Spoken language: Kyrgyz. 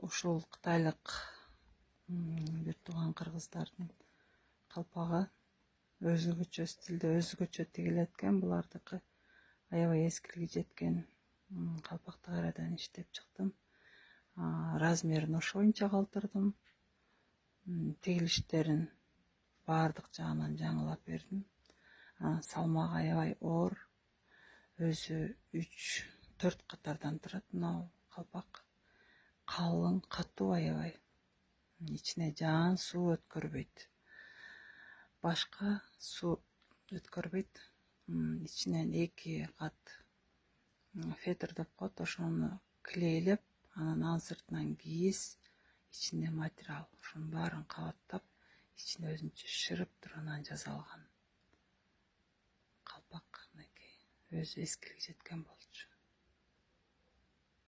ушул кытайлык бир тууган кыргыздардын калпагы өзгөчө стилде, өзгөчө тигилет экен. Булардыкы аябай эскилиги жеткен калпакты кайрадан иштеп чыктым. Размерин ошо боюнча калтырдым. Тигилиштерин баардык жагынан жаңылап бердим. Салмагы аябай оор. Өзү 3-4 катардан турат мына калпак. Калың, катуу аябай. Ичине жаан суу өткөрбөйт. Башка суу өткөрбөйт. Ичинен 2 кат фетр деп коет, ошону клейлеп, анан анын сыртынан кийиз, ичинде материал, ошонун баарын кабаттап, ичинде өзүнчө шрифтурунан жасалган калпак. Өзү эскилиги жеткен болчу.